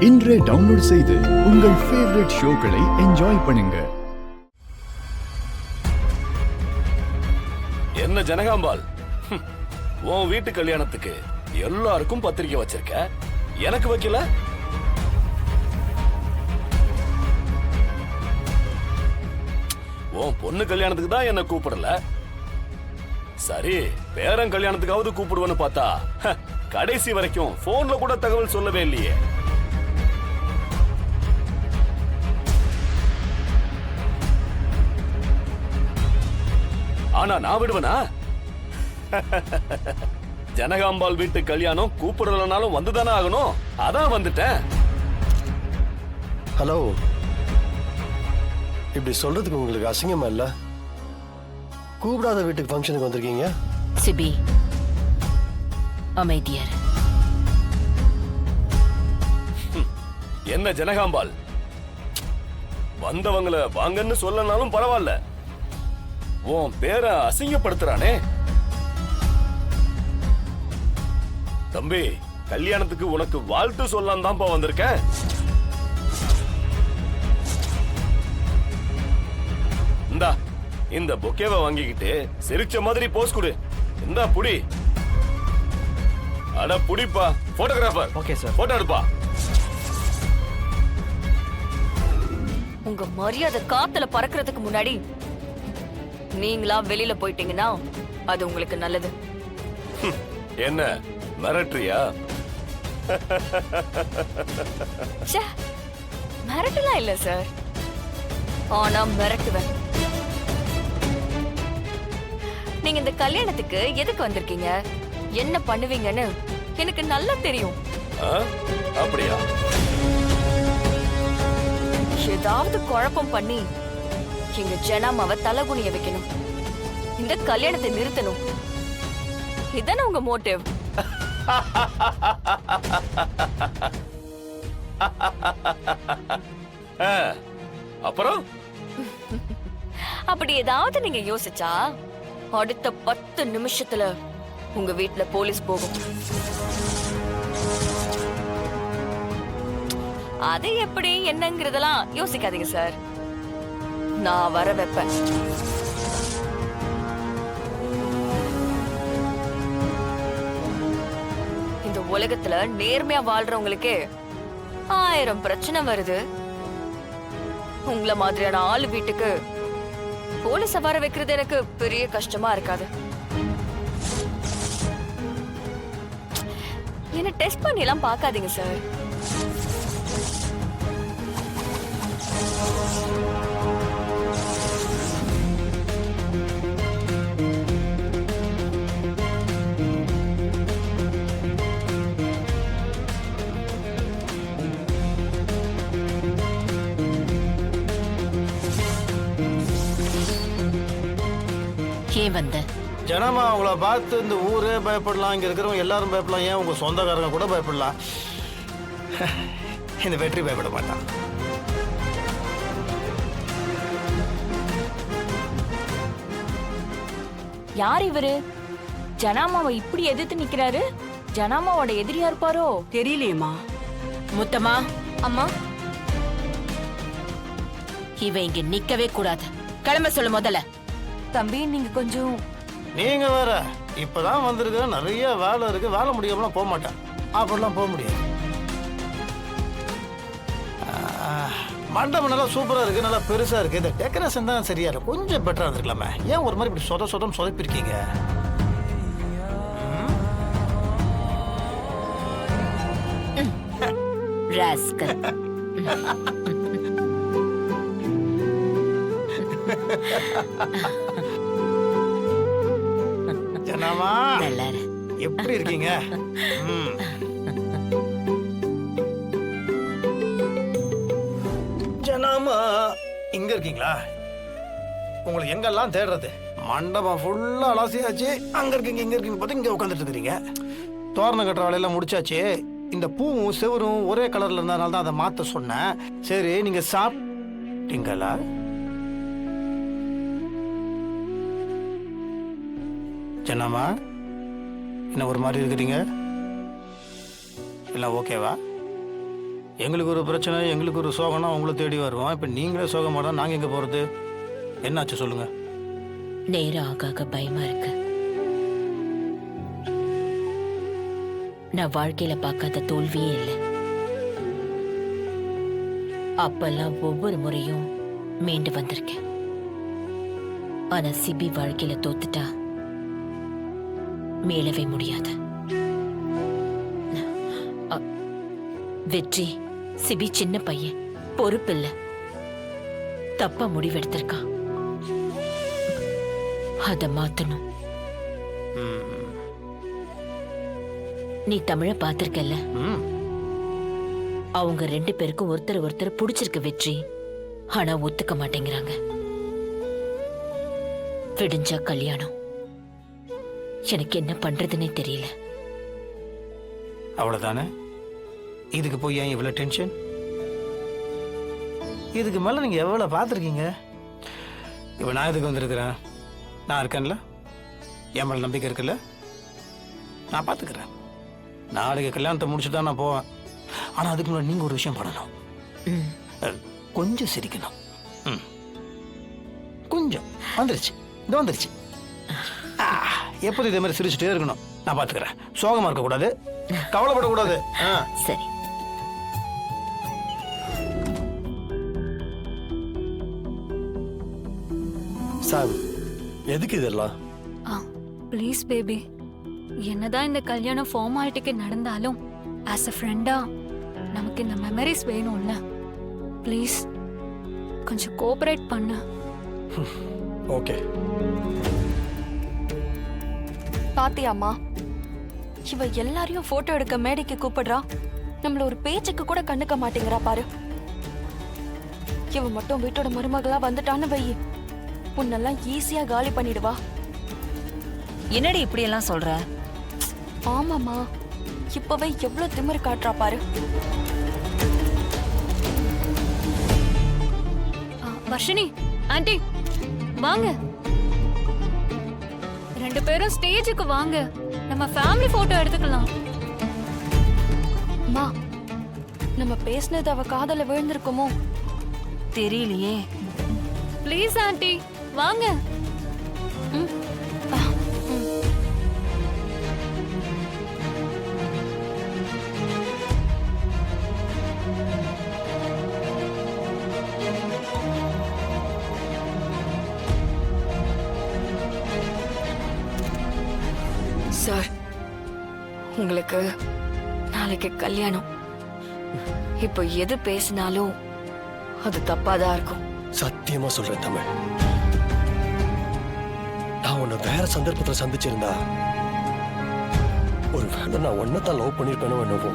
இன்றே டவுன்லோட் செய்து உங்கள் ஃபேவரட் ஷோக்களை என்ஜாய் பண்ணுங்க. என்ன ஜனகாம்பாள், உன் வீட்டு கல்யாணத்துக்கு எல்லாருக்கும் பத்திரிக்கை வச்சிருக்க, எனக்கு வைக்கல? உன் பொண்ணு கல்யாணத்துக்கு தான் என்ன கூப்பிடல. சரி, பேரன் கல்யாணத்துக்காவது கூப்பிடுவேன்னு பார்த்தா கடைசி வரைக்கும் போன்ல கூட தகவல் சொல்லவே இல்லையே. ஆனா நான் விடுவேனா? ஜனகாம்பாள் வீட்டு கல்யாணம் கூப்பிடலனாலும் வந்துதானே ஆகணும். அதான் வந்துட்டேன். ஹலோ, இப்படி சொல்றதுக்கு உங்களுக்கு அசிங்கமா இல்ல? கூப்பிடாத வீட்டுக்கு ஃபங்க்ஷனுக்கு வந்திருக்கீங்க. சிபி, அமைதியார். என்ன ஜனகாம்பாள், வந்தவங்களை வாங்கன்னு சொல்லனாலும் பரவாயில்ல, உன் பேரை அசிங்கப்படுத்துறானே. தம்பி, கல்யாணத்துக்கு உனக்கு வாழ்த்து சொல்லலாம் தான்ப்பா வந்திருக்கேன். இந்தா, இந்த பொக்கேவை வாங்கிக்கிட்டு சிரிச்ச மாதிரி போஸ் கொடு. இந்தா புடி. அட புடிப்பா. போட்டோகிராஃபர், ஓகே சார், போட்டோ எடுப்பா. உங்க மரியாதை காத்துல பறக்கிறதுக்கு முன்னாடி நீங்களா வெளியில போயிட்டீங்கன்னா அது உங்களுக்கு நல்லது. என்ன மிரட்டுறியா? மிரட்டலாம் இல்ல சார், ஆனா மிரட்டுவேன். நீங்க இந்த கல்யாணத்துக்கு எதுக்கு வந்திருக்கீங்க, என்ன பண்ணுவீங்கன்னு எனக்கு நல்லா தெரியும். அப்படியா? ஏதாவது குழப்பம் பண்ணி எங்க ஜனாமாவை தலகுனிய வைக்கணும், இந்த கல்யாணத்தை நிறுத்தணும். இதானே உங்க மோட்டிவ்? அப்புறம் அப்படி ஏதாவது நீங்க யோசிச்சா அடுத்த 10 நிமிஷத்துல உங்க வீட்டுல போலீஸ் போகும். அது எப்படி என்னங்கிறதெல்லாம் யோசிக்காதீங்க சார், நான் வர வைப்பேன். இந்த உலகத்துல நேர்மையா வாழ்றவங்களுக்கே 1000 பிரச்சனை வருது. உங்கள மாதிரியான ஆளு வீட்டுக்கு போலீஸ வர வைக்கிறது எனக்கு பெரிய கஷ்டமா இருக்காது. என்ன டெஸ்ட் பண்ணி எல்லாம் பார்க்காதீங்க சார். ஏன் வந்த? ஜனமா உங்களை பார்த்து இந்த ஊரே பயப்படலாம், இங்க இருக்கிறவங்க எல்லாரும் பயப்படலாம், ஏன் உங்க சொந்தக்காரங்க கூட பயப்படலாம். இந்த வெற்றி பயப்பட மாட்டான். யார் இவரு? ஜனாமாவை இப்படி எதிர்த்து நிக்கிறாரு. ஜனாமாவோட எதிரியா இருப்பாரோ? தெரியலையேம்மா. முத்தம்மா, அம்மா, இவ இங்க நிக்கவே கூடாது. கிளம்ப சொல்லு முதல்ல. தம்பி நீங்க கொஞ்சம். நீங்க வேற இப்பதான் வந்திருக்க, நிறைய வேலை இருக்கு, வேலை முடியாமலாம் போக மாட்டேன். அப்படிலாம் போக முடியாது. மண்டபம் நல்லா சூப்பரா இருக்கு, நல்லா பெருசா இருக்கு. இந்த டெக்கரேஷன் தான் சரியா இல்லை, கொஞ்சம் பெட்டரா இருந்திருக்கலாமே. ஏன் ஒரு மாதிரி இப்படி சொதம் சொதப்பிருக்கீங்க? ராஸ்கல். ஜனாமா, எப்படி இருக்கீங்க? ஜனாமா, இங்க இருக்கீங்களா? உங்களை எங்கெல்லாம் தேடுறது? மண்டபம் ஃபுல்லா அலசியாச்சு. அங்க இருக்கீங்க, இங்க இருக்கீங்க, பார்த்து இங்க உட்காந்துட்டு இருக்கிறீங்க. தோரணம் கட்டுற வேலையெல்லாம் முடிச்சாச்சு. இந்த பூவும் செவரும் ஒரே கலர்ல இருந்ததுனால தான் அதை மாத்த சொன்னேன். சரி, நீங்க சாப்பிட்டீங்களா? ஜனாமா, என்ன ஒரு மாதிரி இருக்கிறீங்க? எல்லாம் ஓகேவா? எங்களுக்கு ஒரு பிரச்சனை, எங்களுக்கு ஒரு சோகம்னா உங்களை தேடி வருவோம். இப்போ நீங்களே சோகம் மாட்டா நாங்கள் எங்கே போகிறது? என்னாச்சு சொல்லுங்க. நேரம் ஆக ஆக பயமா இருக்கு. நான் வாழ்க்கையில பார்க்காத தோல்வியே இல்லை. அப்பெல்லாம் ஒவ்வொரு முறையும் மீண்டு வந்திருக்கேன். ஆனா சிபி வாழ்க்கையில தோத்துட்டா மீளவே முடியாது. வெற்றி, சிபி சின்ன பையன், பொறுப்பில்ல, தப்பா முடிவெடுத்திருக்கான். அத மாத்தணும். நீ தமிழ பாத்திருக்கல? ம், அவங்க 2 பேருக்கும் ஒருத்தர் ஒருத்தர் பிடிச்சிருக்கு வெற்றி. ஆனா ஒத்துக்க மாட்டேங்கிறாங்க. விடிஞ்சா கல்யாணம். எனக்கு என்ன பண்றதுன்னே தெரியல. அவ்வளோதானே? இதுக்கு போய் ஏன் இவ்வளோ டென்ஷன்? இதுக்கு மேலே நீங்கள் எவ்வளோ பார்த்துருக்கீங்க? இப்போ நான் இதுக்கு வந்திருக்கிறேன். நான் இருக்கேன்ல, என் மேலே நம்பிக்கை இருக்குல்ல, நான் பார்த்துக்கிறேன். நாளைக்கு கல்யாணத்தை முடிச்சுட்டு தான் நான் போவேன். ஆனால் அதுக்கு முன்னாடி நீங்கள் ஒரு விஷயம் பண்ணணும். கொஞ்சம் சிரிக்கணும். ம், கொஞ்சம் வந்துருச்சு, இது வந்துருச்சு. எப்போது இதே மாதிரி சிரிச்சுட்டே இருக்கணும். நான் பார்த்துக்கிறேன். சோகமாக இருக்கக்கூடாது, கவலைப்படக்கூடாது. சரி. சாம், எதுக்கு இதெல்லாம்? ப்ளீஸ் பேபி, என்னதான் இந்த கல்யாணம் ஃபார்மாலிட்டிக்கு நடந்தாலும் ஆஸ் அ ஃப்ரெண்டா நமக்கு இந்த மெமரிஸ் வேணும்ல. ப்ளீஸ் கொஞ்சம் கோஆபரேட் பண்ணு. ஓகே. பாத்தியாம்மா, இவ எல்லாரையும் போட்டோ எடுக்க மேடைக்கு கூப்பிடுறா. நம்மள ஒரு பேச்சுக்கு கூட கண்டுக்க மாட்டேங்கிறா பாரு. இவ மட்டும் வீட்டோட மருமகளா வந்துட்டான்னு வை, உன்னெல்லாம் ஈஸியா காலி பண்ணிடுவா. என்னடி இப்படி எல்லாம் சொல்ற? ஆமாமா, இப்பவே எவ்வளவு திமிரு காட்டுறா பாரு. வர்ஷினி ஆண்டி வாங்க, 2 பேரும் ஸ்டேஜுக்கு வாங்க, நம்ம ஃபேமிலி போட்டோ எடுத்துக்கலாம். அம்மா, நம்ம பேசினது அவ காதல விழுந்திருக்குமோ? தெரியலையே. ப்ளீஸ் ஆண்டி வாங்க. சார், உங்களுக்கு நாளைக்கு கல்யாணம். இப்போ எது பேசினாலும் அது தப்பாதான் இருக்கும். சத்தியமா சொல்றேன் தமிழ், நான் உன்னை வேற சந்தர்ப்பத்துல சந்திச்சிருந்தா ஒருவேளை நான் ஒன்னதான் லவ் பண்ணிருப்பேனோ என்னவோ.